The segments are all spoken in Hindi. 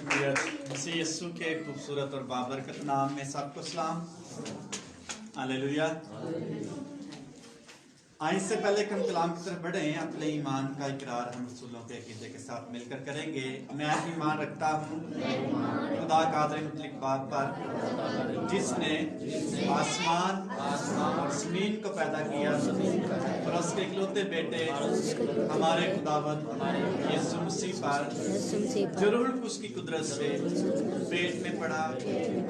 मसीह यीशु के खूबसूरत और बाबरकत नाम में सबको सलाम। हालेलुया। आइए से पहले कि हम कलाम की तरफ बढ़े, अपने ईमान का इकरार हम रसूलों के अकीदे के साथ मिलकर करेंगे। मैं ईमान रखता हूँ खुदा कादिर मुतलक बाप पर, जिसने आसमान और ज़मीन को पैदा किया और उसके इकलौते बेटे हमारे खुदावंद यीशु मसीह पर, जो रूह कुद्स की कुदरत से पेट में पड़ा,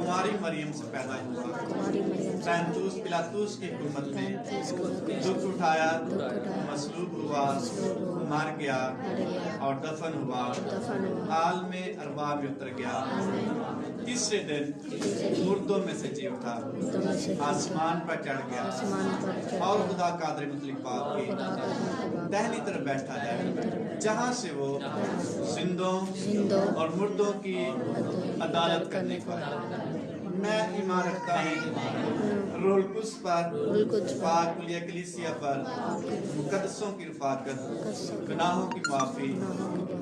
कुमारी मरियम से पैदा हुआ, पैंतूस पिलातूस की हुकूमत में दुख उठाया, मसलूब हुआ, मर गया और दफन हुआ, हाल में अरवा में उतर गया, तीसरे दिन मुर्दों में से जी उठा, आसमान पर चढ़ गया और खुदा कादिर मुतलक बाप की दाहिनी तरफ बैठा है, जहाँ से वो जिंदों और मुर्दों की अदालत करने को आया। मैं ईमान रखता हूँ रूह कुद्स पर, पाक कुलिया कलीसिया पर, मुकद्दसों की रफ़ाकत, गुनाहों की माफ़ी,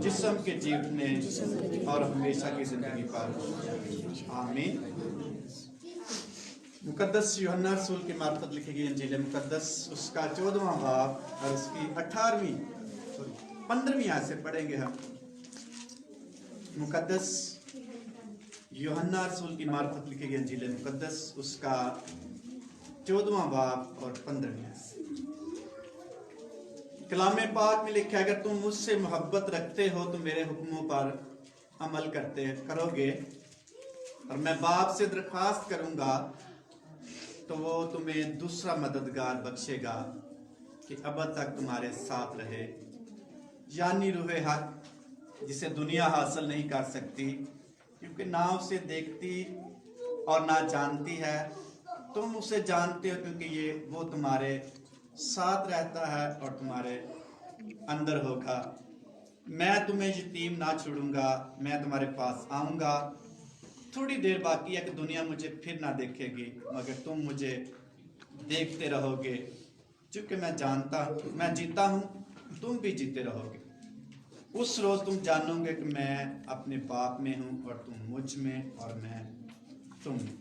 जिस्म के जीवने और हमेशा की ज़िंदगी पर। आमीन। मुकद्दस यूहन्ना रसूल की मार्फत लिखी गई इंजील मुकद्दस, उसका 14वां बाब और उसकी 15वीं आयत से पढ़ेंगे हम। मुकद्दस यूहन्ना रसूल की मार्फत लिखी गई इंजील मुकद्दस, उसका 14वां बाब और 15वीं आयत। कलाम पाक में लिखा है, अगर तुम मुझसे मोहब्बत रखते हो तो मेरे हुक्मों पर अमल करोगे, और मैं बाप से दरख्वास्त करूंगा तो वो तुम्हें दूसरा मददगार बख्शेगा कि अब तक तुम्हारे साथ रहे, यानी रूहे हक, जिसे दुनिया हासिल नहीं कर सकती क्योंकि ना उसे देखती और ना जानती है। तुम उसे जानते हो क्योंकि वो तुम्हारे साथ रहता है और तुम्हारे अंदर होगा। मैं तुम्हें यतीम ना छोड़ूंगा, मैं तुम्हारे पास आऊंगा। थोड़ी देर बाकी है कि दुनिया मुझे फिर ना देखेगी, मगर तुम मुझे देखते रहोगे, क्योंकि मैं जीता हूँ, तुम भी जीते रहोगे। उस रोज तुम जानोगे कि मैं अपने बाप में हूँ और तुम मुझ में और मैं तुम में।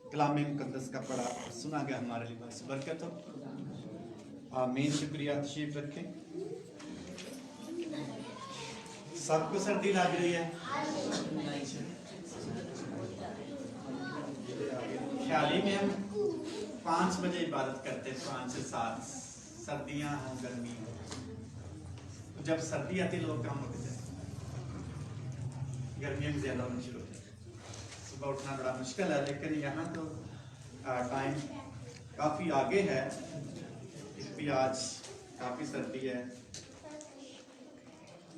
कलाम मुकद्दस का पढ़ा और सुना गया हमारे लिए बस बरकत हो। आमीन। शुक्रिया। तशरीफ रखें। सबको सर्दी लग रही है? ख्याली में हम 5 बजे इबादत करते हैं, 5 से 7, सर्दियां हो गर्मी हो। तो जब सर्दी आती लोग कम होते हैं, गर्मियों में ज्यादा होना शुरू होते हैं। सुबह उठना बड़ा मुश्किल है, लेकिन यहाँ तो टाइम काफी आगे है, इसलिए आज काफी सर्दी है।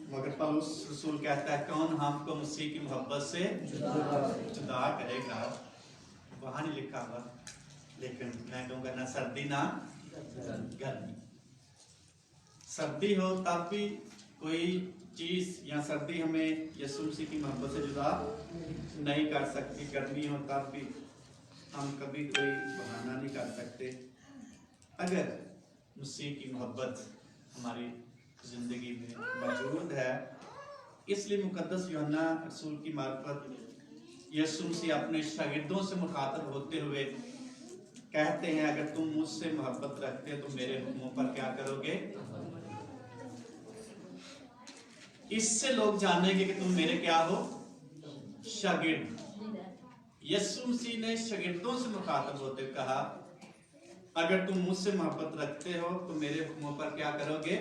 मगर पौलुस रसूल कहता है, कौन हमको मसीह की मोहब्बत से जुदा करेगा? वहां नहीं लिखा हुआ, लेकिन मैं कहूँगा ना सर्दी ना गर्मी। सर्दी हो तब भी कोई चीज या सर्दी हमें यीशु मसीह की मोहब्बत से जुदा नहीं कर सकती। गर्मी हो तब भी हम कभी कोई बहाना नहीं कर सकते। अगर मसीह की मोहब्बत हमारी जिंदगी में मौजूद है, इसलिए मुकद्दस यूहन्ना रसूल की मार्फत यीशु मसीह अपने शागिर्दों से मुखातब होते हुए कहते हैं, अगर तुम मुझसे मोहब्बत रखते हो तो मेरे हुक्मों पर क्या करोगे? इससे लोग जानेंगे कि तुम मेरे क्या हो? शागिर्द। यीशु मसीह ने शागिर्दों से मुखातब होते कहा, अगर तुम मुझसे मोहब्बत रखते हो तो मेरे हुक्मों पर क्या करोगे?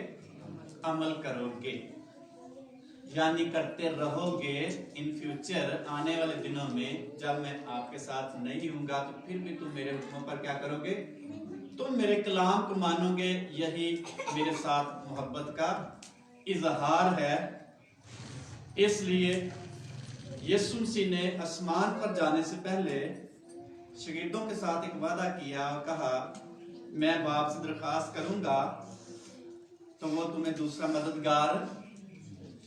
अमल करोगे, यानी करते रहोगे। इन फ्यूचर, आने वाले दिनों में जब मैं आपके साथ नहीं हूंगा तो फिर भी तुम मेरे हुक्मों पर क्या करोगे? तुम मेरे कलाम को मानोगे। यही मेरे साथ मोहब्बत का इजहार है। इसलिए यीशु मसीह ने आसमान पर जाने से पहले शागिर्दों के साथ एक वादा किया और कहा, मैं बाप से दरख्वास्त करूंगा तो वो तुम्हें दूसरा मददगार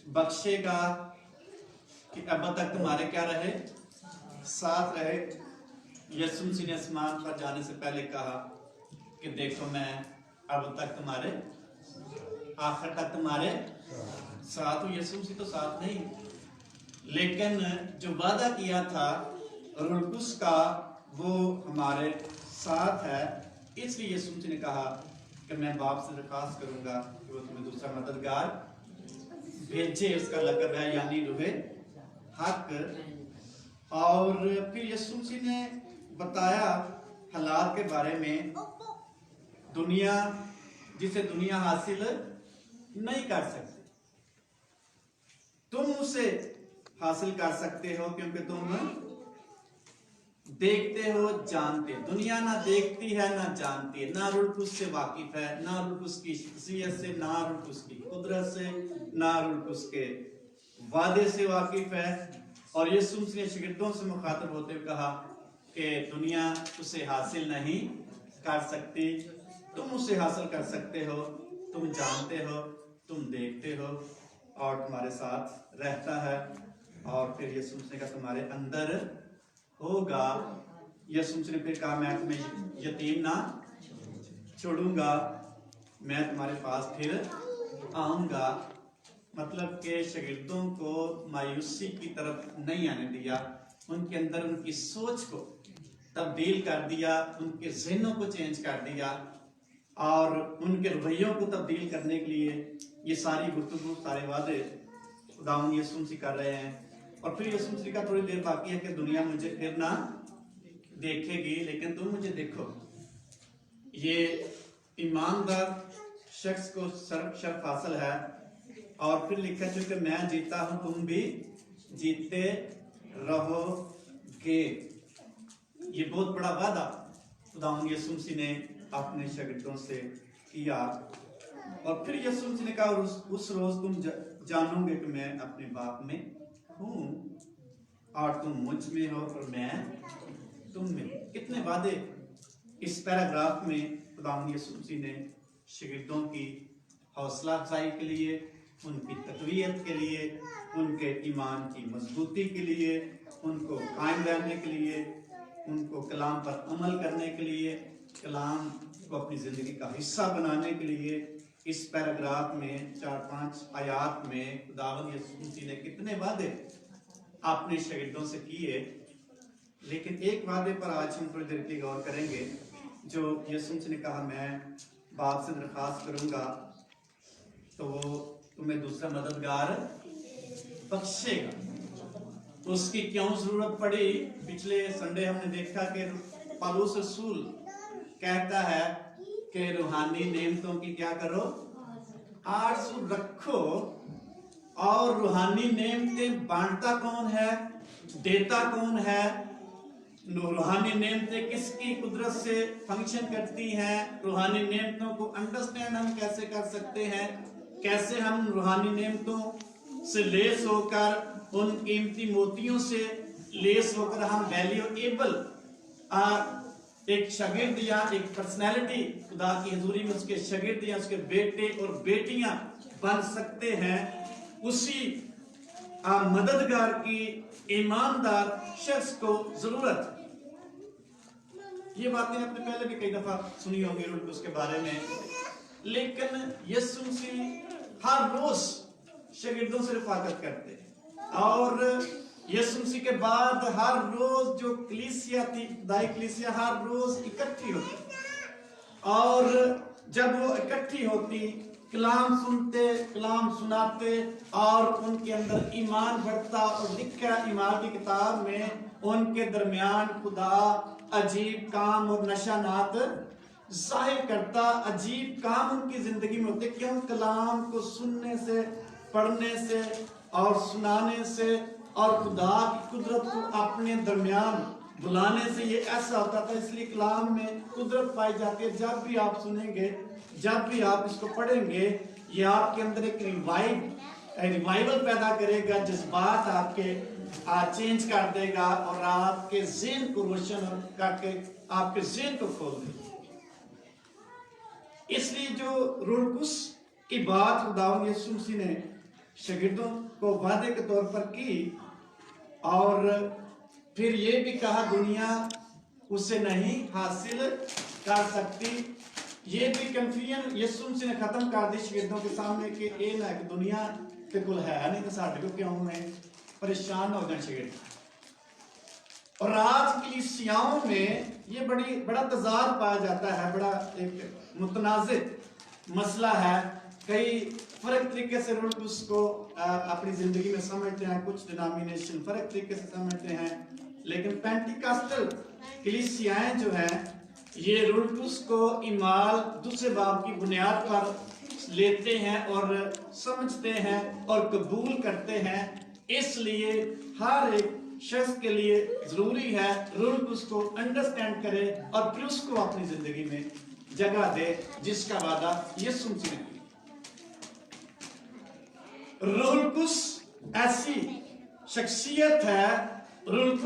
बख्शेगा कि अब तक तुम्हारे क्या रहे? साथ रहे। यीशु मसीह ने आसमान पर जाने से पहले कहा कि देखो, मैं अब तक तुम्हारे, आखिर तक तुम्हारे साथ हूं। यीशु मसीह तो साथ नहीं, लेकिन जो वादा किया था रूह कुद्स का वो हमारे साथ है। इसलिए यीशु मसीह ने कहा कि मैं बाप से दरख्वास्त करूंगा कि वो तुम्हें दूसरा मददगार भेजे। उसका लक़ब है यानी रूहे हक। और फिर यीशु मसीह ने बताया हालात के बारे में, दुनिया जिसे दुनिया हासिल नहीं कर सकती, तुम उसे हासिल कर सकते हो क्योंकि तुम देखते हो, जानते। दुनिया ना देखती है ना जानती है, ना रूह कुद्स से वाकिफ है, ना रूह कुद्स की शख्सियत से, ना रूह कुद्स की कुदरत से, ना रूह कुद्स के वादे से वाकिफ है। और यीशु मसीह ने शागिर्दों से मुखातब होते हुए कहा कि दुनिया उसे हासिल नहीं कर सकती, तुम उसे हासिल कर सकते हो, तुम जानते हो, तुम देखते हो और तुम्हारे साथ रहता है। और फिर यीशु मसीह का तुम्हारे अंदर होगा। यीशु मसीह ने फिर कहा मैं तुम्हें यतीम ना छोड़ूंगा, मैं तुम्हारे पास फिर आऊंगा। मतलब के शागिर्दों को मायूसी की तरफ नहीं आने दिया, उनके अंदर उनकी सोच को तब्दील कर दिया, उनके ज़हनों को चेंज कर दिया और उनके रवैयों को तब्दील करने के लिए ये सारी गुफ्तगू, सारे वादे खुदावंद यीशु मसीह कर रहे हैं। और फिर यीशु मसीह का थोड़ी देर बाकी है कि दुनिया मुझे फिर ना देखेगी लेकिन तुम मुझे देखो। ये ईमानदार शख्स को शर्फ हासिल है। और फिर लिखा है कि मैं जीता हूं तुम भी जीते रहोगे। ये बहुत बड़ा वादा खुदावंद यीशु मसीह ने अपने शागिर्दों से किया। और फिर यीशु मसीह ने कहा उस रोज तुम जानोगे कि मैं अपने बाप में हूं और तुम मुझ में हो और मैं तुम में। कितने वादे इस पैराग्राफ में खुदावंद यीशु मसीह ने शागिर्दों की हौसला अफजाई के लिए, उनकी तकवीयत के लिए, उनके ईमान की मजबूती के लिए, उनको कायम रहने के लिए, उनको कलाम पर अमल करने के लिए, कलाम को अपनी ज़िंदगी का हिस्सा बनाने के लिए इस पैराग्राफ में 4-5 आयात में खुदावंद यीशु मसीह ने कितने वादे अपने शागिर्दों से किए। लेकिन एक वादे पर आज हम थोड़ी देर के लिए गौर करेंगे, जो यीशु मसीह ने कहा मैं बाप से दरख्वास्त करूंगा तो वो तुम्हें दूसरा मददगार बख्शेगा। उसकी क्यों जरूरत पड़ी? पिछले संडे हमने देखा कि पौलुस रसूल कहता है कि रूहानी नेमतों की क्या करो, आरज़ू रखो। और रूहानी नेमतें बांटता कौन है, देता कौन है? रूहानी नेमतें किसकी कुदरत से फंक्शन करती हैं? रूहानी नेमतों को अंडरस्टैंड हम कैसे कर सकते हैं? कैसे हम रूहानी नेमतों से लेस होकर, उन कीमती मोतियों से लेस होकर हम वैल्यूएबल एक शागिर्द या एक पर्सनैलिटी खुदा की हजूरी में उसके शागिर्द या उसके बेटे और बेटियां बन सकते हैं? उसी मददगार की ईमानदार शख्स को जरूरत। ये बातें आपने पहले भी कई दफा सुनी होंगी उसके बारे में। लेकिन यीशु मसीह हर रोज शागिर्दों से रफाकत करते और यीशु मसीह के बाद हर रोज जो कलीसिया थी, दाई कलीसिया हर रोज इकट्ठी होती और जब वो इकट्ठी होती कलाम सुनते, कलाम सुनाते और उनके अंदर ईमान बढ़ता। और लिखा ईमान की किताब में उनके दरमियान खुदा अजीब काम और नशानात जाहिर करता। अजीब काम उनकी जिंदगी में होते। क्यों? कलाम को सुनने से, पढ़ने से और सुनाने से और खुदा की कुदरत को अपने दरमियान बुलाने से ये ऐसा होता था। इसलिए कलाम में कुदरत पाई जाती है। जब भी आप सुनेंगे, जब भी आप इसको पढ़ेंगे, ये आपके अंदर एक रिवाइवल पैदा करेगा, जज्बात आपके चेंज कर देगा और आपके ज़हन को रोशन करके आपके ज़हन को खोल देगा। इसलिए जो रूह कुद्स की बात खुदावंद यीशु मसीह ने शागिर्दों को वादे के तौर पर की और फिर ये भी कहा दुनिया उसे नहीं हासिल कर सकती। ये भी कंफ्यूजन यीशु मसीह ने खत्म कर दी शागिर्दों के सामने कि ये ना कि दुनिया के कुल है नहीं तो साढ़े को क्यों है। परेशान हो जाए शरीर। और आज कलीसियाओं में ये बड़ा तजाद पाया जाता है, बड़ा एक मुतनाज़िर मसला है। कई फर्क तरीके से रूल को अपनी जिंदगी में समझते हैं, कुछ डिनोमिनेशन फर्क तरीके से समझते हैं, लेकिन पेंटिकॉस्टल कलीसियाएं जो हैं ये रूल को ईमाल दूसरे बाब की बुनियाद पर लेते हैं और समझते हैं और कबूल करते हैं। इसलिए हर एक शख्स के लिए जरूरी है रूल को अंडरस्टैंड करे और फिर उसको अपनी जिंदगी में जगह दे, जिसका वादा यीशु मसीह ने किया। रूल ऐसी शख्सियत है, रूल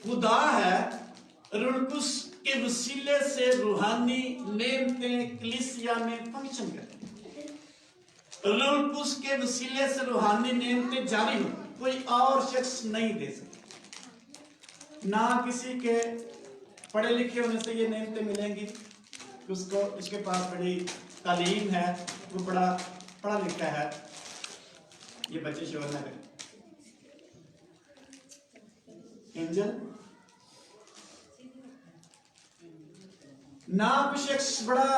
खुदा है, रूल के वसीले से रूहानी नेमतें कलीसिया में फंक्शन करती हैं। रूल के वसीले से रूहानी नेमतें जारी हो, कोई और शख्स नहीं दे सकता। ना किसी के पढ़े लिखे होने से ये नेमतें मिलेंगी, उसको इसके पास बड़ी तालीम है, वो पढ़ा लिखा है। ये बच्चे शोर ना करें। एंजल ना कोई शख्स बड़ा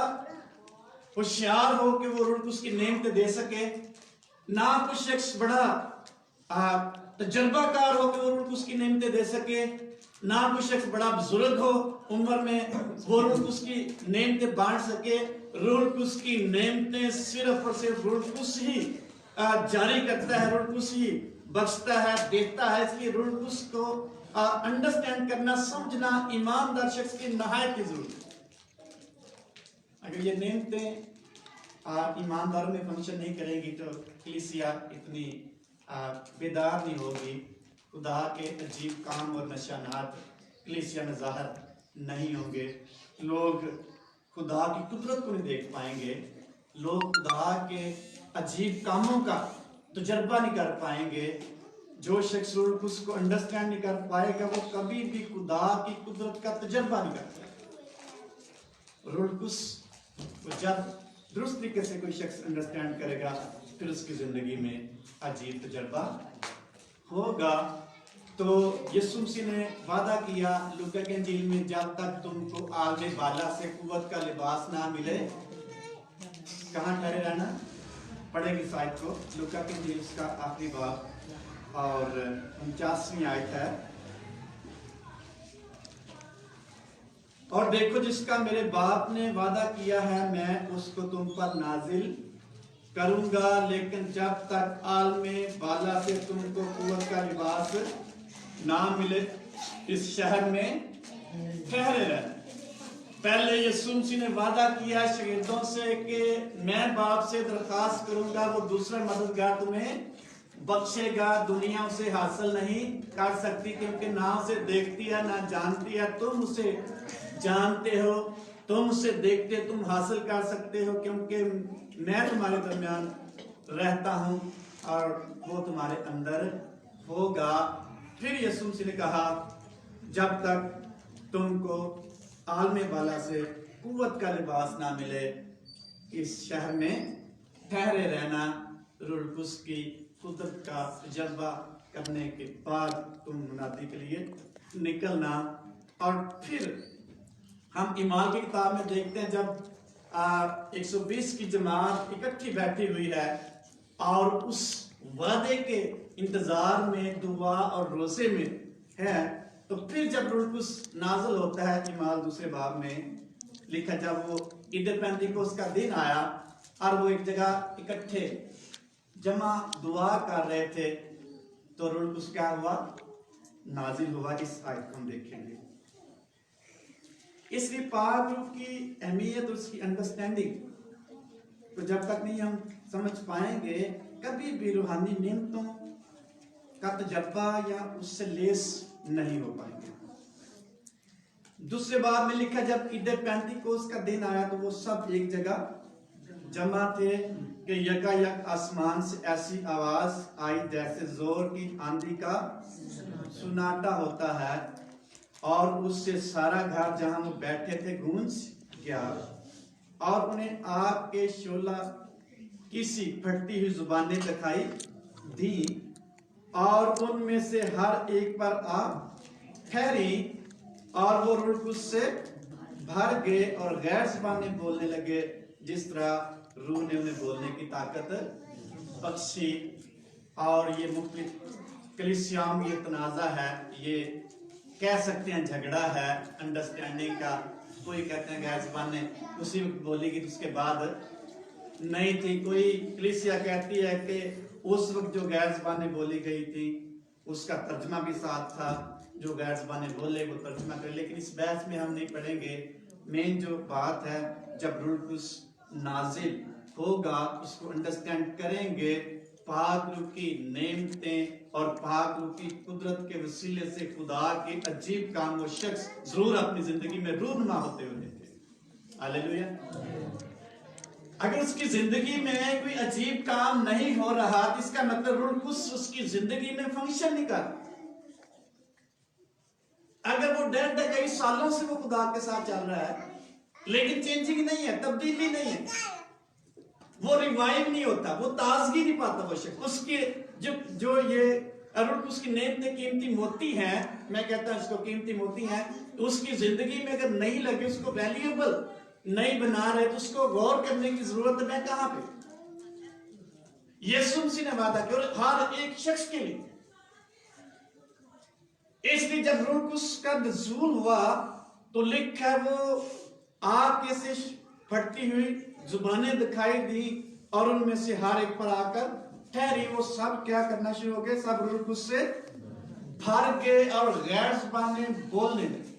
होशियार हो कि वो रूल उसकी नेमतें दे सके, ना कोई शख्स बड़ा तजर्बाकार हो कि वो रूल उसकी नेमतें दे सके, ना कोई शख्स बड़ा बुजुर्ग हो उम्र में वो रूल उसकी नेमतें बांट सके। रूल उसकी नेमतें सिर्फ और सिर्फ रूल ही जारी करता है, रूल ही बख्शता है, देता है। इसलिए रूल को अंडरस्टैंड करना, समझना ईमानदार शख्स की नहायत की जरूरत है। अगर ये नेमतें ईमानदारों में फंक्शन नहीं करेंगी तो कलीसिया इतनी बेदार नहीं होगी, खुदा के अजीब काम और निशानात कलीसिया में ज़ाहिर नहीं होंगे, लोग खुदा की कुदरत को नहीं देख पाएंगे, लोग खुदा के अजीब कामों का तजर्बा नहीं कर पाएंगे। जो शख्स रूलकुस को अंडरस्टैंड नहीं कर पाएगा वो कभी भी खुदा की कुदरत का तजर्बा नहीं कर पाएगा। रूलकुस को जब दुरुस्त तरीके से कोई शख्स अंडरस्टैंड करेगा फिर उसकी जिंदगी में अजीब तजर्बा होगा। तो यीशु मसीह ने वादा किया लूका के इंजील में, जब तक तुमको आगे बाला से कुव्वत का लिबास ना मिले कहाँ ठहरे रहना। पढ़ेगी साइड को, लूका के इंजील का आखिरी बाब और 49वीं आयत है। और देखो जिसका मेरे बाप ने वादा किया है मैं उसको तुम पर नाजिल करूंगा, लेकिन जब तक आलमे बाला से तुमको कुव्वत का लिबास ना मिले इस शहर में ठहरे रहना। पहले यीशु मसीह ने वादा किया शागिर्दों से कि मैं बाप से दरखास्त करूंगा, वो दूसरा मददगार तुम्हें बख्शेगा। दुनिया उसे हासिल नहीं कर सकती क्योंकि ना उसे देखती है ना जानती है, तुम उसे जानते हो, तुम उसे देखते, तुम हासिल कर सकते हो क्योंकि मैं तुम्हारे दरमियान रहता हूं और वो तुम्हारे अंदर होगा। फिर यीशु मसीह ने कहा जब तक तुमको आलमे बाला से कुव्वत का लिबास ना मिले इस शहर में ठहरे रहना। रूलकुस की कुदरत का तजर्बा करने के बाद तुम मुनादी के लिए निकलना। और फिर हम ईमान की किताब में देखते हैं जब 120 की जमात इकट्ठी बैठी हुई है और उस वादे के इंतजार में दुआ और रोजे में है, तो फिर जब रूलकुस नाज़िल होता है ईमाल दूसरे बाब में लिखा, जब वो ईद पेंतिकोस्त का दिन आया और वो एक जगह इकट्ठे जमा दुआ कर रहे थे तो रूलकुस क्या हुआ, नाजिल हुआ। इस आयत को हम देखेंगे। इसलिए पाक रूप की अहमियत और उसकी अंडरस्टैंडिंग तो जब तक नहीं हम समझ पाएंगे कभी भी रूहानी नेमतों का तजर्बा या उससे लेस नहीं हो पाएंगे। दूसरे बाब में लिखा जब ईद पेंतिकोस्त का दिन आया तो वो सब एक जगह जमा थे कि यकायक आसमान से ऐसी आवाज आई जैसे जोर की आंधी का सुनाटा होता है और उससे सारा घर जहां वो बैठे थे गूंज गया और उन्हें आग के शोला किसी फटती हुई जुबानें दिखाई दी। और उनमें से हर एक पर आ ठहरी, और वो रूह कुछ से भर गए और गैर ज़बानी बोलने लगे, जिस तरह रूह ने उन्हें बोलने की ताकत बख्शी। और ये मुख्तलिफ कलीसियाओं में ये तनाज़ा है, ये कह सकते हैं झगड़ा है अंडरस्टैंडिंग का। कोई कहते हैं गैर ज़बान ने उसी वक्त बोली कि उसके बाद नहीं थी। कोई कलीसिया कहती है कि उस वक्त जो गैर ज़बानें बोली गई थी उसका तर्जमा भी साथ था, जो गैर ज़बानें बोले वो तर्जमा करे। लेकिन इस बहस में हम नहीं पढ़ेंगे। मेन जो बात है, जब रूह कुछ नाजिल होगा उसको अंडरस्टैंड करेंगे, पाक रूह की नेमतें और पाक रूह की कुदरत के वसीले से खुदा के अजीब काम वो शख्स जरूर अपनी जिंदगी में रूनुमा होते हुए देखे। हालेलुया। अगर उसकी जिंदगी में कोई अजीब काम नहीं हो रहा, इसका मतलब रूह कुछ उसकी जिंदगी में फंक्शन नहीं कर। अगर वो डेढ़ कई सालों से वो खुदा के साथ चल रहा है लेकिन चेंजिंग नहीं है, तब्दीली नहीं है, वो रिवाइव नहीं होता, वो ताजगी नहीं पाता वो शख्स। उसके जो ये अरुण उसकी नेमतें कीमती मोती हैं, मैं कहता हूं इसको कीमती मोती हैं, तो उसकी जिंदगी में अगर नहीं लगे, उसको वैल्यूएबल नहीं बना रहे, तो उसको गौर करने की जरूरत है कहां पे। यीशु मसीह ने वादा किया और हर एक शख्स के लिए। इसलिए जब रूह कुछ का नज़ूल हुआ तो लिखा है वो आग के से फटती हुई जुबानें दिखाई दी और उनमें से हर एक पर आकर ठहरी। वो सब क्या करना शुरू हो गए, सब रूह कुछ से भर गए और गैर ज़बानें बोलने लगे।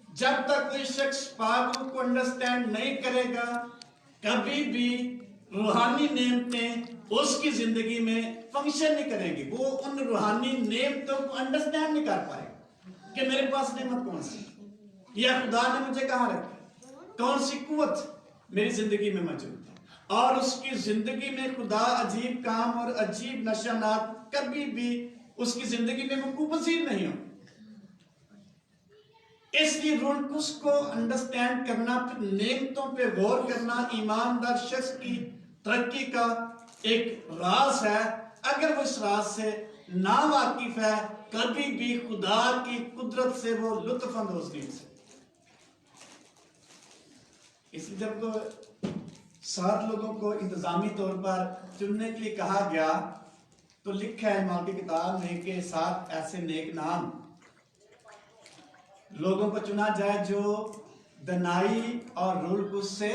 जब तक कोई शख्स पाक रूह को अंडरस्टैंड नहीं करेगा, कभी भी रूहानी नेमतें उसकी जिंदगी में फंक्शन नहीं करेंगी। वो उन रूहानी नेमतों को अंडरस्टैंड नहीं कर पाएगा कि मेरे पास नेमत कौन सी, या खुदा ने मुझे कहां रखा, कौन सी कुव्वत मेरी जिंदगी में मौजूद है। और उसकी जिंदगी में खुदा अजीब काम और अजीब नशानात कभी भी उसकी जिंदगी में वकूअ पज़ीर नहीं हो। इसलिए रूह कुछ को अंडरस्टैंड करना, फिर नेमतों पे गौर करना ईमानदार शख्स की तरक्की का एक राज है। अगर वो इस राज से ना वाकिफ है, कभी भी खुदा की कुदरत से वो लुत्फ अंदोज नहीं हो सकता। इसलिए जब 7 लोगों को इंतजामी तौर पर चुनने के लिए कहा गया तो लिखा है माल की किताब में कि 7 ऐसे नेक नाम लोगों को चुना जाए जो दनाई और रूह कुछ से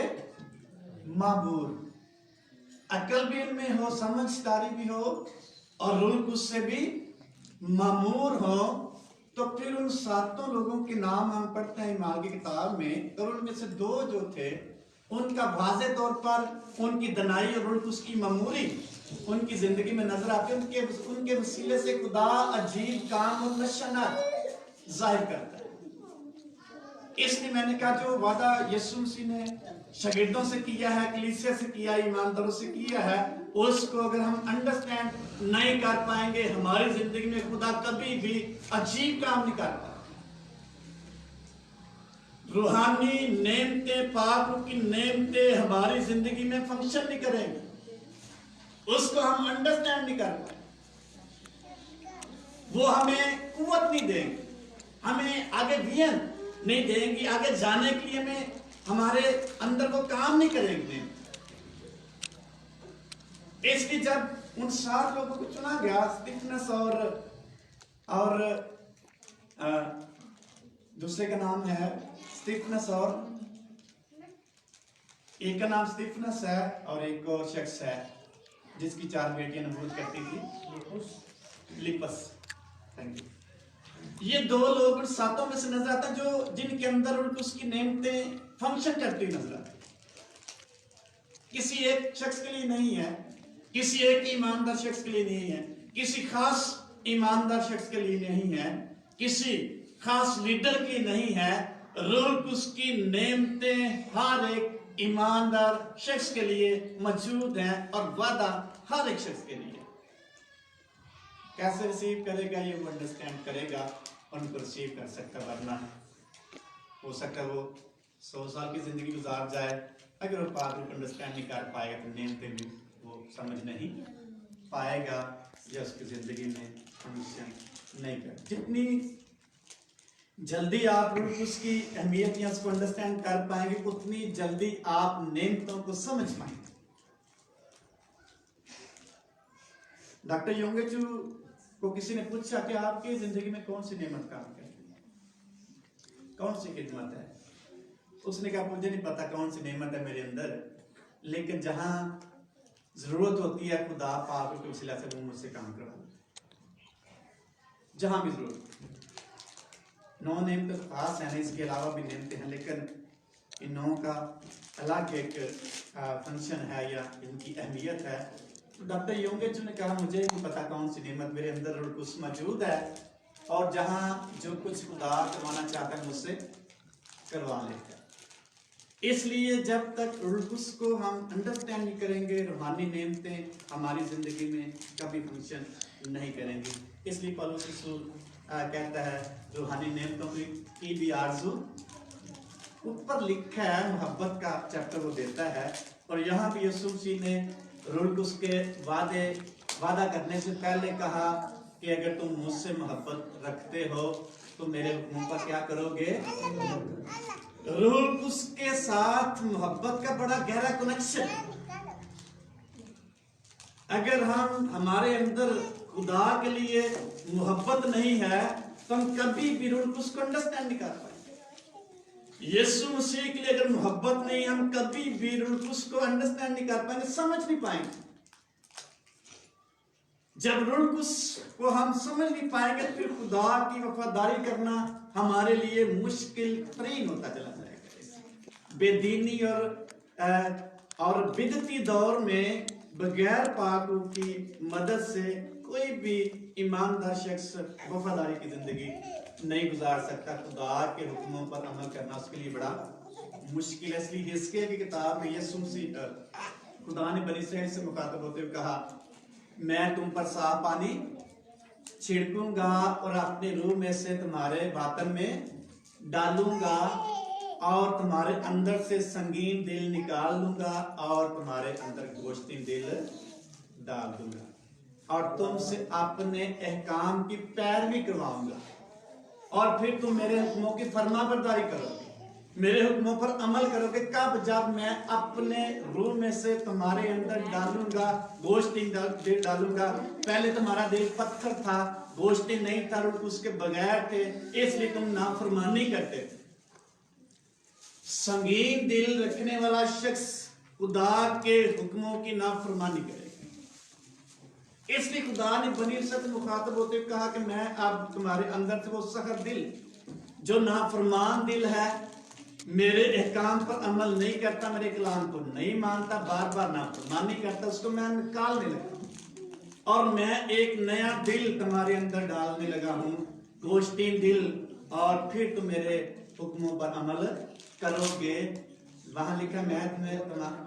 माबूर, अकल भी उनमें हो, समझदारी भी हो और रूह कुछ से भी मामूर हो। तो फिर उन 7 लोगों के नाम हम पढ़ते हैं ईमान की किताब में, और उनमें से 2 जो थे उनका वाज़े तौर पर उनकी दनाई और रूह कुछ की मामूरी उनकी जिंदगी में नजर आती है। उनके वसीले से खुदा अजीब काम और नशानात जाहिर करता है। इसलिए मैंने कहा जो वादा यीशु मसीह ने शागिर्दों से किया है, कलीसिया से किया है, ईमानदारों से किया है, उसको अगर हम अंडरस्टैंड नहीं कर पाएंगे, हमारी जिंदगी में खुदा कभी भी अजीब काम नहीं कर पाएगा। रूहानी नेमतें, पाक रूह की नेमतें हमारी जिंदगी में फंक्शन नहीं करेंगे, उसको हम अंडरस्टैंड नहीं कर पाएंगे, वो हमें कुव्वत नहीं देंगे, हमें आगे विजन नहीं देंगी, आगे जाने के लिए हमें हमारे अंदर वो काम नहीं करेंगे। इसलिए जब उन 7 लोगों को चुना गया, स्टीफनस और दूसरे का नाम है स्टीफनस, और एक का नाम स्टीफनस है और एक को शख्स है जिसकी 4 बेटियां नबूवत करती थी, फिलिपस। Thank you. ये 2 लोग 7 में से नजर आता है जो जिनके अंदर उसकी नेमतें फंक्शन करती नजर आती। किसी एक शख्स के लिए नहीं है, किसी एक ईमानदार शख्स के लिए नहीं है, किसी खास ईमानदार शख्स के लिए नहीं है, किसी खास लीडर की नहीं है। रूह उसकी नेमतें हर एक ईमानदार शख्स के लिए मौजूद हैं और वादा हर एक शख्स के लिए। कैसे रिसीव करेगा ये वो अंडरस्टैंड करेगा, उनको रिसीव कर सकता, वरना हो सकता है वो 100 साल की जिंदगी गुजार जाए, अगर वो पाक रूह को अंडरस्टैंड नहीं कर पाएगा तो नेमतें भी वो समझ नहीं पाएगा या उसकी जिंदगी में फंक्शन नहीं कर। जितनी जल्दी आप उसकी अहमियत या उसको अंडरस्टैंड कर पाएंगे उतनी जल्दी आप नेमतों को समझ पाएंगे। डॉक्टर योंगचू को किसी ने पूछा कि आपकी जिंदगी में कौन सी नेमत काम करती है, कौन सी खिदमत है? उसने कहा मुझे नहीं पता कौन सी नेमत है मेरे अंदर, लेकिन जहां जरूरत होती है खुदा पाक के वसीला से वो मुझसे काम करवाता है। जहां भी जरूरत 9 नेम तो खास है, इसके अलावा भी नेमते हैं, लेकिन इन 9 का अलग एक फंक्शन है या इनकी अहमियत है। तो डॉक्टर योंगचू ने कहा मुझे नहीं पता कौन सी नेमत मेरे अंदर कुछ मौजूद है, और जहां जो कुछ खुदा करवाना चाहता है मुझसे करवा लेता है। इसलिए जब तक रुल्कुस को हम अंडरस्टैंड नहीं करेंगे, रूहानी नेमतें हमारी जिंदगी में कभी फंक्शन नहीं करेंगी। इसलिए पौलुस रसूल कहता है रूहानी नेमतों की भी आरज़ू, ऊपर लिखा है मोहब्बत का चैप्टर वो देता है, और यहाँ भी यीशु मसीह ने रुल्कुस के वादा करने से पहले कहा कि अगर तुम मुझसे मोहब्बत रखते हो तो मेरे हुक्मों पर क्या करोगे। रुल्कुस के साथ मोहब्बत का बड़ा गहरा कनेक्शन। अगर हमारे अंदर खुदा के लिए मोहब्बत नहीं है तो हम कभी भी रुल्कुस को अंडरस्टैंड नहीं कर पाएंगे। यीशु मसीह के लिए अगर मोहब्बत नहीं, हम कभी भी रुल्कुस को अंडरस्टैंड नहीं कर पाएंगे, समझ नहीं पाएंगे। जब रुल्कुस को हम समझ नहीं पाएंगे फिर खुदा की वफादारी करना हमारे लिए मुश्किल तरीन होता चला जाएगा। बेदीनी और बिदती दौर में बगैर पाकों की मदद से कोई भी ईमानदार शख्स वफादारी की जिंदगी नहीं गुजार सकता। खुदा के हुक्मों पर अमल करना उसके लिए बड़ा मुश्किल है। इसलिए हिस्किय्याह की किताब में यीशु मसीह खुदा ने बनी इस्राएल से मुखातब होते हुए कहा, मैं तुम पर साफ पानी छिड़कूंगा और अपने रूह में से तुम्हारे बातन में डालूंगा और तुम्हारे अंदर से संगीन दिल निकाल लूंगा और तुम्हारे अंदर गोश्ती दिल डाल दूंगा और तुमसे अपने अहकाम की पैरवी करवाऊंगा और फिर तुम मेरे हुक्मों की फरमाबरदारी करोगे, मेरे हुक्मों पर अमल करोगे। कब? जब मैं अपने रूह में से तुम्हारे अंदर डालूंगा, गोश्ती दिल डालूंगा। पहले तुम्हारा दिल पत्थर था, गोश्ती नहीं था, उसके बगैर थे, इसलिए तुम नाफरमानी करते थे। संगीन दिल रखने वाला शख्स खुदा के हुक्मों की नाफरमानी करेगा। इसलिए खुदा ने बनी इस्राएल मुखातब होते हुए कहा कि मैं अब तुम्हारे अंदर से वो सख्त दिल जो नाफरमान दिल है, मेरे अहकाम पर अमल नहीं करता, मेरे कलाम को नहीं मानता, बार बार नाफरमानी करता, उसको मैं निकालने लगा और मैं एक नया दिल तुम्हारे अंदर डालने लगा हूं, गोश्तीन दिल, और फिर तुम मेरे हुक्मों पर अमल करोगे। वहां लिखा मैं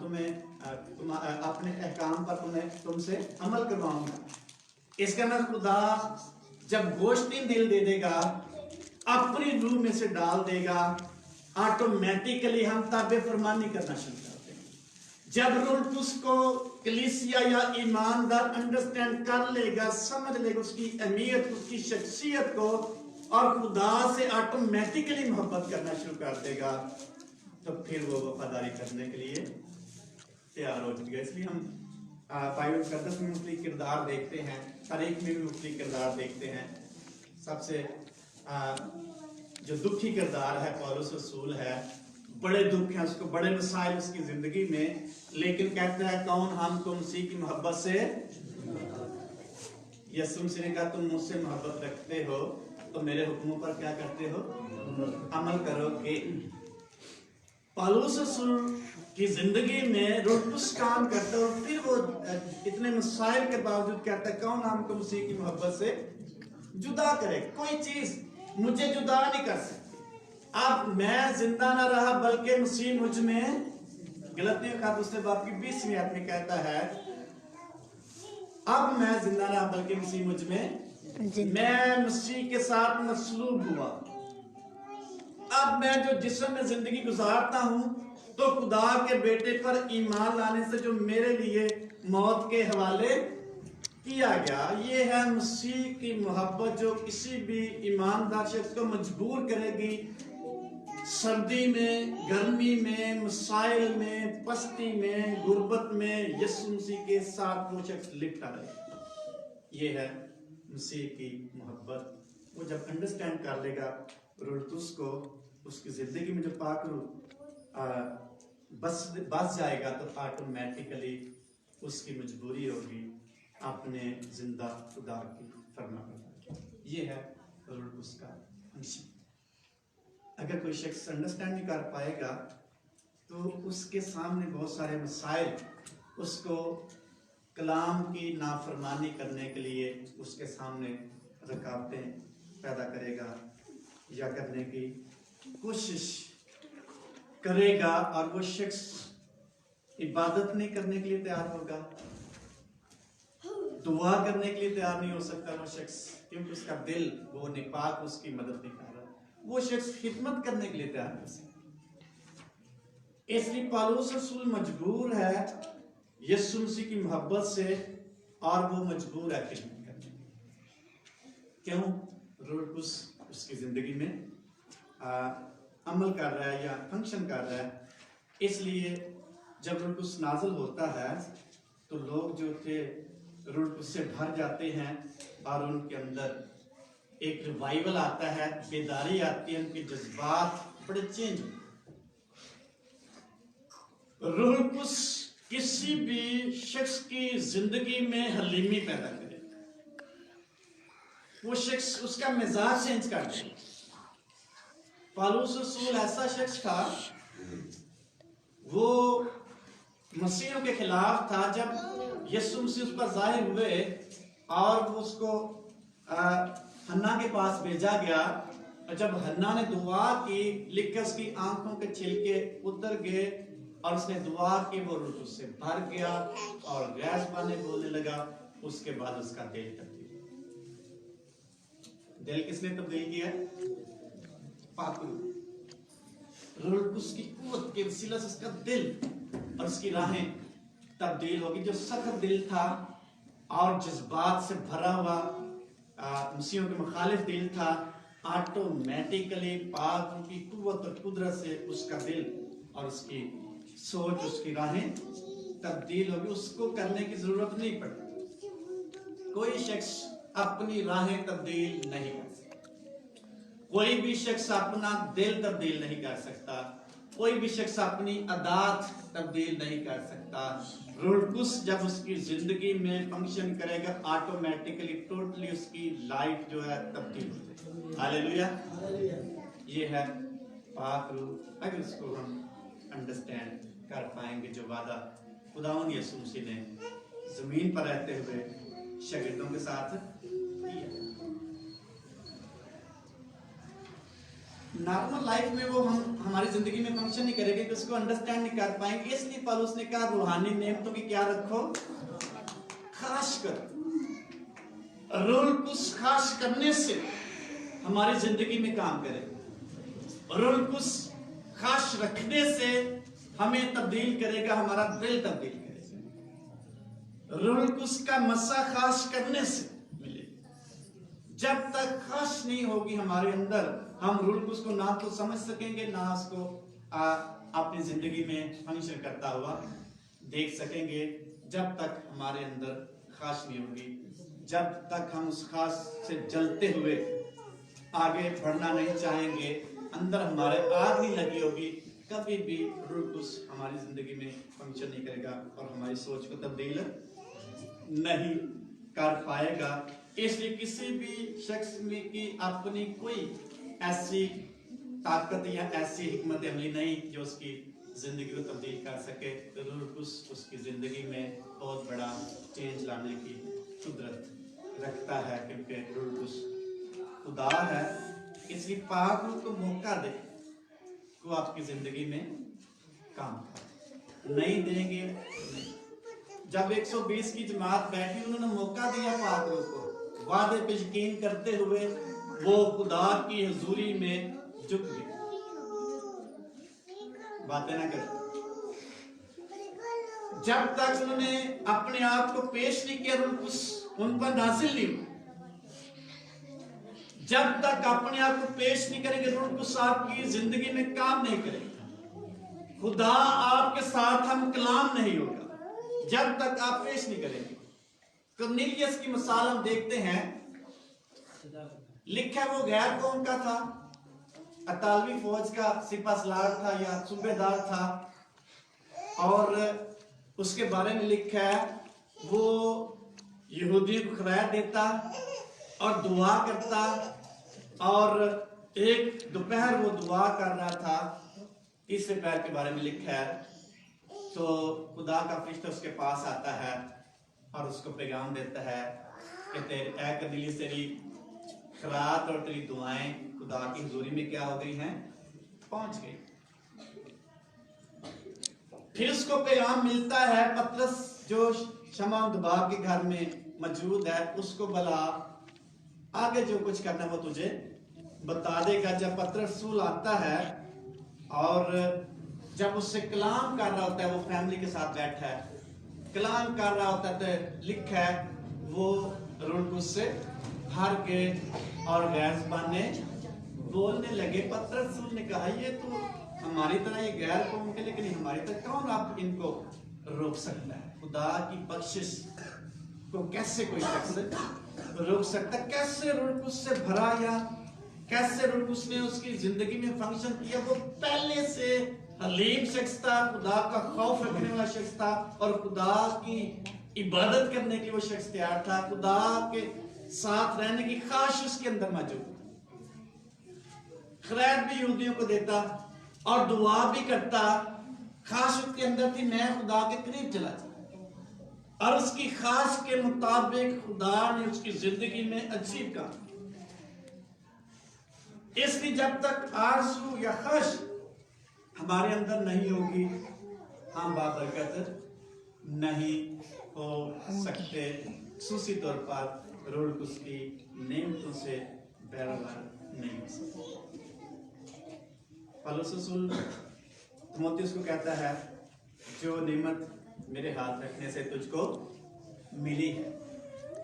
तुम्हें अपने अहकाम पर तुमसे अमल करवाऊंगा। इसका मतलब खुदा जब गोश्तीन दिल दे देगा, अपनी रूह में से डाल देगा, ऑटोमेटिकली हम ताबे फरमानी करना शुरू करते हैं। जब रूह उसको कलीसिया या ईमानदार अंडरस्टैंड कर लेगा, समझ लेगा उसकी अहमियत, उसकी शख्सियत को, और खुदा से ऑटोमेटिकली मोहब्बत करना शुरू कर देगा, तो फिर वो वफादारी करने के लिए तैयार हो जाएगा। इसलिए हम बाइबल मुकद्दस में मुख्तलिफ किरदार देखते हैं, हर एक में भी मुख्तलिफ किरदार देखते हैं। सबसे जो दुखी किरदार है पौलुस रसूल है, बड़े दुख हैं उसको, बड़े मसाइल उसकी जिंदगी में, लेकिन कहता है कौन हमको मसीह की मोहब्बत से, यीशु मसीह ने कहा तुम मुझसे मोहब्बत रखते हो तो मेरे हुक्मों पर क्या करते हो, अमल करोगे। पौलुस रसूल की जिंदगी में रुल्कुस काम करता है और फिर वो इतने मसाइल के बावजूद कहता है कौन हमको मसीह की मोहब्बत से जुदा करे, कोई चीज मुझे जुदा नहीं कर सकती। अब मैं जिंदा ना रहा बल्कि मसीह मुझ में, गलतियों का दूसरे बाप की 20वीं आयत में कहता है अब मैं जिंदा रहा बल्कि मसीह मुझ में, मैं मसीह के साथ मसलूब हुआ। अब मैं जो जिस्म में जिंदगी गुजारता हूं तो खुदा के बेटे पर ईमान लाने से जो मेरे लिए मौत के हवाले किया गया। ये है मसीह की मोहब्बत जो किसी भी ईमानदार शख्स को मजबूर करेगी सर्दी में, गर्मी में, मसाइल में, पस्ती में, गुर्बत में यीशु मसीह के साथ वो शख्स लिपटा रहे। ये है मसीह की मोहब्बत। वो जब अंडरस्टैंड कर लेगा रुलतुस को, उसकी जिंदगी में जो पाक बस जाएगा तो ऑटोमेटिकली उसकी मजबूरी होगी अपने जिंदा खुदा की फरमा बरदारी। ये है रुलतुस का मिशन। अगर कोई शख्स अंडरस्टैंड नहीं कर पाएगा तो उसके सामने बहुत सारे मसाइल उसको कलाम की नाफरमानी करने के लिए उसके सामने रुकावटें पैदा करेगा या करने की कोशिश करेगा, और वो शख्स इबादत नहीं करने के लिए तैयार होगा, दुआ करने के लिए तैयार नहीं हो सकता वो शख्स, क्योंकि उसका दिल वो निपाक उसकी मदद नहीं कर रहा। वो शख्स खिदमत करने के लिए तैयार नहीं हो सकता। इसलिए पौलुस रसूल मजबूर है यीशु मसीह की मोहब्बत से, और वो मजबूर है खिदमत करने के। क्यों? रुलतुस उसकी जिंदगी में अमल कर रहा है या फंक्शन कर रहा है। इसलिए जब रुलतुस नाज़िल होता है तो लोग जो थे रुलतुस से भर जाते हैं और उनके अंदर एक रिवाइवल आता है, बेदारी आती है, उनके जज्बात बड़े चेंज। रुलतुस किसी भी शख्स की जिंदगी में हलीमी पैदा करे, वो शख्स उसका मिजाज चेंज कर दे। पौलुस रसूल ऐसा शख्स था, वो मसीहों के खिलाफ था। जब यीशु मसीह उस पर जाहिर हुए और उसको हन्ना के पास भेजा गया, और जब हन्ना ने दुआ की, लिख के उसकी आंखों के छिलके उतर गए और उसने दुआ की, वो रुलतुस से भर गया और गैस पाने बोलने लगा। उसके बाद उसका दिल तब्दील। दिल किसने तब्दील किया? रुलतुस की कुव्वत के वसीला से उसका दिल और उसकी राहें तब्दील होगी। जो सख्त दिल था और जज्बात से भरा हुआ मसीहों के मुखालिफ दिल था, ऑटोमेटिकली पाक की कुव्वत और कुदरत से उसका दिल और उसकी सोच, उसकी राहें तब्दील होगी। उसको करने की जरूरत नहीं पड़ती। कोई शख्स अपनी राहें तब्दील नहीं कर सकता, कोई भी शख्स अपना दिल तब्दील नहीं कर सकता, कोई भी शख्स अपनी अदात तब्दील नहीं कर सकता। रुलतुस जब उसकी जिंदगी में फंक्शन करेगा, ऑटोमेटिकली टोटली उसकी लाइफ जो है तब्दील हो जाएगी। हालेलुया। ये है पाक रूह। अगर इसको हम अंडरस्टैंड कर पाएंगे, जो वादा खुदावंद यीशु मसीह ने जमीन पर रहते हुए शागिर्दों के साथ किया। नॉर्मल लाइफ में वो हमारी जिंदगी में फंक्शन नहीं करेंगे, कि उसको अंडरस्टैंड नहीं कर पाएंगे। इसलिए पौलुस ने कहा रूहानी नेमतों की क्या रखो, खास कर। रुलतुस खास करने से हमारी जिंदगी में काम करेगा। रुलतुस खास रखने से हमें तब्दील करेगा, हमारा दिल तब्दील करेगा। रुलतुस का मसा खास करने से मिलेगा। जब तक खास नहीं होगी हमारे अंदर, हम रुलतुस को ना तो समझ सकेंगे, ना उसको अपनी जिंदगी में फंक्शन करता हुआ देख सकेंगे। जब तक हमारे अंदर खास नहीं होगी, जब तक हम उस खास से जलते हुए आगे बढ़ना नहीं चाहेंगे, अंदर हमारे आग नहीं लगी होगी, कभी भी रुलतुस हमारी जिंदगी में फंक्शन नहीं करेगा और हमारी सोच को तब्दील नहीं कर पाएगा। इसलिए किसी भी शख्स में की अपनी कोई ऐसी ताकत या ऐसी हिकमत अमली नहीं जो उसकी जिंदगी को तब्दील कर सके। रुलतुस उसकी जिंदगी में बहुत बड़ा चेंज लाने की कुदरत रखता है, क्योंकि रुलतुस खुदा है। इसलिए पाक रूह को मौका दे को आपकी जिंदगी में काम कर नहीं देंगे। जब 120 की जमात बैठी, उन्होंने मौका दिया पाक रूह को, वादे पे यकीन करते हुए वो खुदा की हुजूरी में झुक गए। बातें ना कर। जब तक उन्होंने अपने आप को पेश नहीं किया रुलतुस उन पर नासिल नहीं हुआ। जब तक अपने आप को पेश नहीं करेंगे, रूह कुद्दूस आपकी जिंदगी में काम नहीं करेगा। खुदा आपके साथ हम कलाम नहीं होगा जब तक आप पेश नहीं करेंगे। कर्नेलियस की मिसाल हम देखते हैं, लिखा वो गैर कौम का था, अतालवी फौज का सिपासलार था या सूबेदार था, और उसके बारे में लिखा है वो यहूदियों को खिलाया देता और दुआ करता, और एक दोपहर वो दुआ कर रहा था, तीसरे पैर के बारे में लिखा है। तो खुदा का फरिश्ता उसके पास आता है और उसको पैगाम देता है कि कर्नेलियस, तेरी खिरात और तेरी दुआएं खुदा की हुजूरी में क्या हो गई हैं, पहुंच गई। फिर उसको पैगाम मिलता है, पतरस जो शमौन दबाब के घर में मौजूद है, उसको बुला, आगे जो कुछ करना वो तुझे बता देगा। जब पतरस रसूल आता है और जब उससे कलाम कर रहा होता है, वो फैमिली के साथ बैठा है, कलाम कर रहा होता है, तो लिखा है वो रूह कुद्दूस से भर के और गैर ज़बाने बोलने लगे। पतरस रसूल ने कहा, ये तो हमारी तरह ये गैर कौम के, लेकिन हमारी तरह कौन आप इनको रोक सकता है? खुदा की बख्शिश को कैसे कोई शख्स रोक सकता? कैसे रूह कुद्दूस से भरा, या कैसे रूह कुद्दूस ने उसकी जिंदगी में फंक्शन किया? वो पहले से हलीम शख्स था, खुदा का खौफ रखने वाला शख्स था, और खुदा की इबादत करने के लिए वो शख्स तैयार था। खुदा के साथ रहने की ख्वाहिश उसके अंदर मौजूद, खैरात भी यहूदियों को देता और दुआ भी करता। ख्वाहिश उसके अंदर थी, मैं खुदा के करीब चला जाऊं, और उसकी ख्वाहिश के मुताबिक खुदा ने उसकी जिंदगी में अजीब काम। इसलिए जब तक आरज़ू या ख्वाहिश हमारे अंदर नहीं होगी, हम बाबरकत नहीं हो सकते। खुसूसी तौर पर रूह कुद्दूस की नेमतों से बहरवार नहीं हो सकते। पौलुस रसूल तीमुथियुस को कहता है, जो नेमत मेरे हाथ रखने से तुझको मिली है।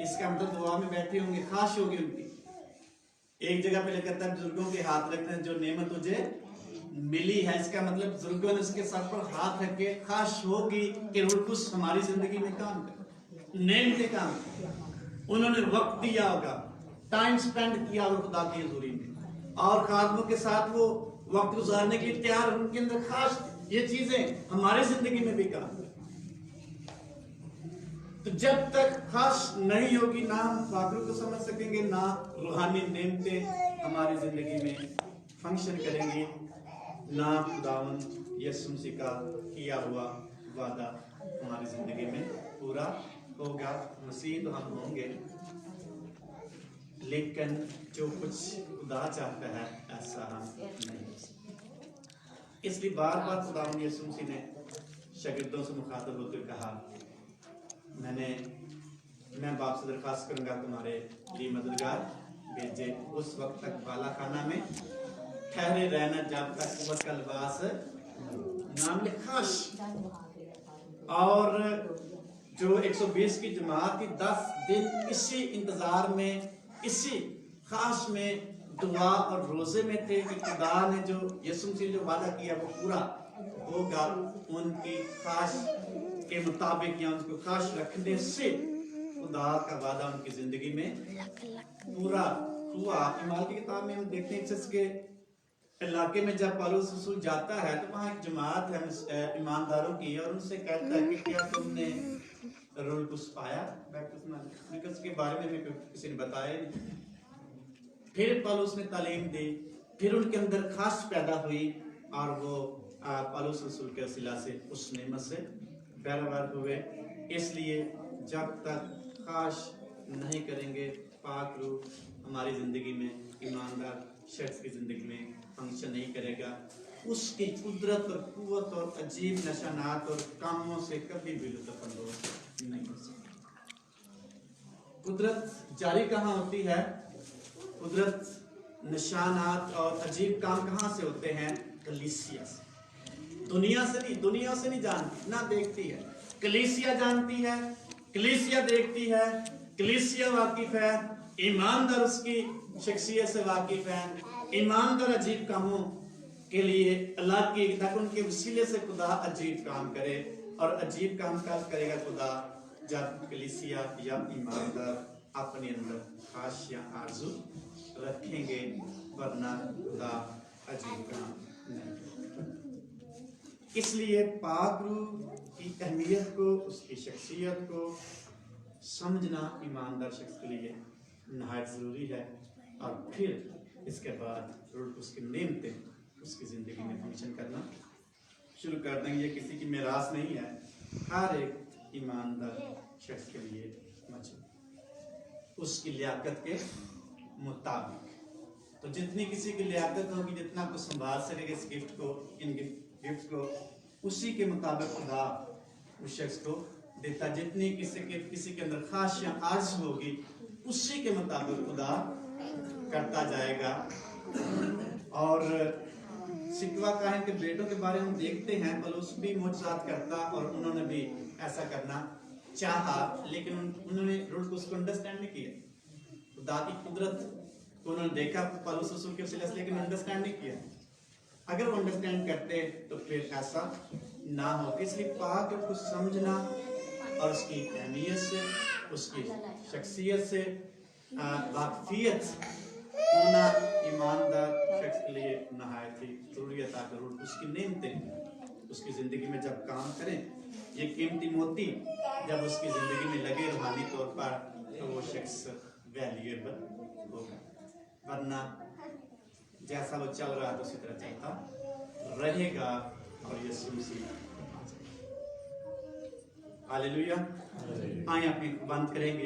इसका मतलब दुआ में बैठे होंगे, ख्वाहिश होगी उनकी। एक जगह पे कहता है, बुजुर्गों के हाथ रखने से जो नेमत तुझे मिली है, इसका मतलब बुजुर्गों ने उसके सर पर हाथ रख के ख्वाहिश होगी कि रूह कुद्दूस हमारी जिंदगी में काम करे, नेमतें काम करे। उन्होंने वक्त दिया होगा, टाइम स्पेंड किया होगा खुदा की हुजूरी में, और खादमों के साथ वो वक्त गुजारने के लिए तैयार, उनके अंदर खास ये चीजें हमारी जिंदगी में भी काम। तो जब तक खास नहीं होगी, ना हम फाकरों को समझ सकेंगे, ना रूहानी नेमतें हमारी जिंदगी में फंक्शन करेंगी, ना खुदावंद यीशु मसीह का किया हुआ वादा हमारी जिंदगी में पूरा होगा। मसीह तो हम होंगे, लेकिन जो कुछ खुदा चाहता है ऐसा हम नहीं हो सकते। इसलिए बार बार खुदावंद यीशु मसीह ने शागिर्दों से मुखातब होकर कहा, मैं बाप से दरख्वास्त करूंगा तुम्हारे लिए मददगार भेजे, उस वक्त तक बाला खाना में ठहरे रहना जब तक कुव्वत का लिबास नाम लिखाश। और जो 120 की जमात थी, 10 दिन इसी इंतजार में, इसी खास में दुआ और रोजे में थे कि खुदा ने जो यीशु मसीह जो वादा किया वो पूरा होगा। उनकी खास के मुताबिक या उनको खास रखने से खुदा का वादा उनकी जिंदगी में पूरा हुआ। इमाल की किताब में हम देखते हैं इसके इलाके में जब पौलुस रसूल जाता है तो वहाँ एक जमात है ईमानदारों की, और उनसे कहता है कि क्या तुमने रूह कुद्दूस पाया? बैप्टिस्म उसके बारे में किसी ने बताया नहीं। फिर पौलुस ने तालीम दी, फिर उनके अंदर खास पैदा हुई, और वो पौलुस रसूल के वसीला से उस नेमत से बहरवार हुए। इसलिए जब तक खास नहीं करेंगे, पाक रूह हमारी जिंदगी में, ईमानदार शख्स की जिंदगी में फंक्शन नहीं करेगा। उसकी कुदरत और कुव्वत और अजीब निशानात और कामों से कभी भी लुत्फ़अंदोज़ नहीं हो सकता। कुदरत जारी कहाँ होती है? कुदरत, निशानात और अजीब काम कहाँ से होते हैं? कलीसिया से। दुनिया से नहीं, जानती ना देखती है। कलीसिया जानती है, कलीसिया देखती है, कलीसिया वाकिफ है, ईमानदार उसकी शख्सियत से वाकिफ है, ईमानदार अजीब कामों के लिए अल्लाह की ताकि उनके वसीले से खुदा अजीब काम करे। और अजीब काम कब करेगा खुदा? जब कलीसिया या ईमानदार अपने अंदर ख्वाहिश या आरज़ू रखेंगे, वरना खुदा अजीब काम नहीं करेगा। इसलिए पाक रूह की अहमियत को, उसकी शख्सियत को समझना ईमानदार शख्स के लिए नहायत ज़रूरी है। और फिर इसके बाद उसकी नेमतें उसकी ज़िंदगी में फंक्शन करना शुरू कर देंगे। ये किसी की मेरास नहीं है, हर एक ईमानदार शख्स के लिए मौजूद उसकी लियाकत के मुताबिक। तो जितनी किसी की लियाकत होगी, जितना कुछ संभाल सकेगा इस गिफ्ट को, इन गिफ्ट को, उसी के मुताबिक खुदा उस शख्स को देता। जितनी किसी के अंदर ख्वाहिश या आर्ज़ होगी, उसी के मुताबिक खुदा करता जाएगा। और सिकवा काहिन के बेटों के बारे में देखते हैं, पौलुस भी मुजज़ात करता और उन्होंने भी ऐसा करना चाहा, लेकिन उन्होंने उसको अंडरस्टैंड नहीं किया। खुदा की कुदरत को उन्होंने देखा पौलुस रसूल के वसीले से, लेकिन अंडरस्टैंड नहीं किया। अगर वो अंडरस्टैंड करते तो फिर ऐसा ना हो। इसलिए पाक रूह को समझना और उसकी अहमियत से, उसकी शख्सियत से वाकफियत होना ईमानदार शख्स के लिए नहायत ही ज़रूरी है, ताकि रूह उसकी नेमतें उसकी ज़िंदगी में जब काम करें, ये कीमती मोती जब उसकी ज़िंदगी में लगे रूहानी तौर पर, तो वो शख्स वैल्यूएबल होगा। वरना जैसा वो चल रहा है उसी तरह चलता रहेगा और यीशु मसीह। हालेलुया। आइए अपनी बंद करेंगे।